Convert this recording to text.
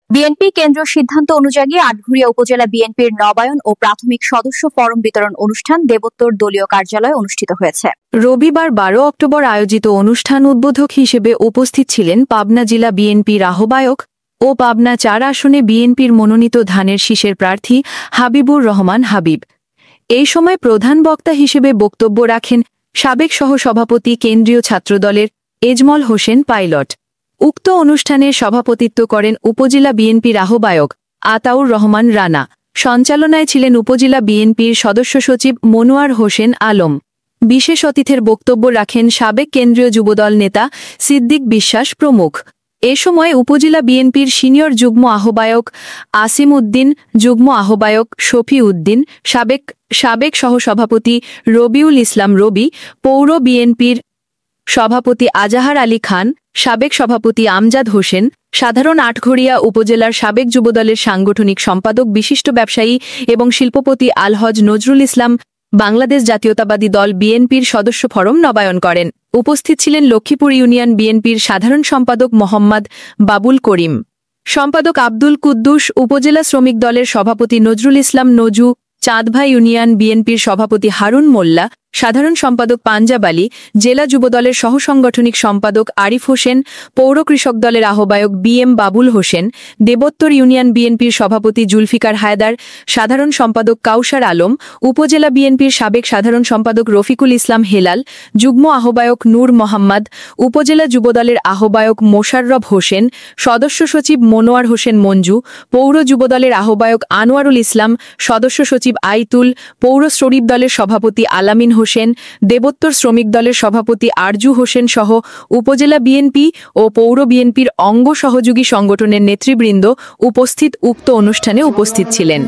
BNP কেন্দ্রীয় সিদ্ধান্ত অনুযায়ী আটঘরিয়া উপজেলা বিএনপির নবায়ন ও প্রাথমিক সদস্য ফরম বিতরণ অনুষ্ঠান দেবোত্তর দলীয় কার্যালয়ে অনুষ্ঠিত হয়েছে। রবিবার 12 অক্টোবর আয়োজিত অনুষ্ঠান উদ্বোধক হিসেবে উপস্থিত ছিলেন পাবনা জেলা বিএনপির আহ্বায়ক ও পাবনা 4 আসনে বিএনপির মনোনীত ধানের শীষের প্রার্থী হাবিবুর রহমান হাবিব। এই সময় প্রধান বক্তা হিসেবে বক্তব্য রাখেন সাবেক সহসভাপতি কেন্দ্রীয় ছাত্রদলের এজমল হোসেন পাইলট। উক্ত অনুষ্ঠানের সভাপতিত্ব করেন উপজেলা বিএনপির আহ্বায়ক আতাউর রহমান রানা। সঞ্চালনায় ছিলেন উপজেলা বিএনপির সদস্য সচিব মনোয়ার হোসেন আলম। বিশেষ অতিথির বক্তব্য রাখেন সাবেক কেন্দ্রীয় যুবদল নেতা সিদ্দিক বিশ্বাস প্রমুখ। এ সময় উপজেলা বিএনপির সিনিয়র যুগ্ম আহ্বায়ক আসিম উদ্দিন, যুগ্ম আহ্বায়ক শফি উদ্দিন, সাবেক সহসভাপতি রবিউল ইসলাম রবি, পৌর বিএনপির সভাপতি আজাহার আলী খান, সাবেক সভাপতি আমজাদ হোসেন, সাধারণ আটঘরিয়া উপজেলার সাবেক যুবদলের সাংগঠনিক সম্পাদক বিশিষ্ট ব্যবসায়ী এবং শিল্পপতি আলহজ নজরুল ইসলাম বাংলাদেশ জাতীয়তাবাদী দল বিএনপির সদস্য ফরম নবায়ন করেন। উপস্থিত ছিলেন লক্ষ্মীপুর ইউনিয়ন বিএনপির সাধারণ সম্পাদক মোহাম্মদ বাবুল করিম, সম্পাদক আব্দুল কুদ্দুস, উপজেলা শ্রমিক দলের সভাপতি নজরুল ইসলাম নজু, চাঁদভাই ইউনিয়ন বিএনপির সভাপতি হারুন মোল্লা, সাধারণ সম্পাদক পাঞ্জাব আলী, জেলা যুবদলের সহসাংগঠনিক সম্পাদক আরিফ হোসেন, পৌর কৃষক দলের আহ্বায়ক বিএম বাবুল হোসেন, দেবোত্তর ইউনিয়ন বিএনপির সভাপতি জুলফিকার হায়দার, সাধারণ সম্পাদক কাউসার আলম, উপজেলা বিএনপির সাবেক সাধারণ সম্পাদক রফিকুল ইসলাম হেলাল, যুগ্ম আহ্বায়ক নূর মোহাম্মদ, উপজেলা যুবদলের আহ্বায়ক মোশাররফ হোসেন, সদস্য সচিব মনোয়ার হোসেন মঞ্জু, পৌর যুবদলের আহ্বায়ক আনোয়ারুল ইসলাম, সদস্য সচিব আইতুল, পৌর শ্রমিক দলের সভাপতি আলামিন হোসেন, দেবোত্তর শ্রমিক দলের সভাপতি আরজু হোসেন সহ উপজেলা বিএনপি ও পৌর বিএনপির অঙ্গ সহযোগী সংগঠনের নেতৃবৃন্দ উক্ত অনুষ্ঠানে উপস্থিত ছিলেন।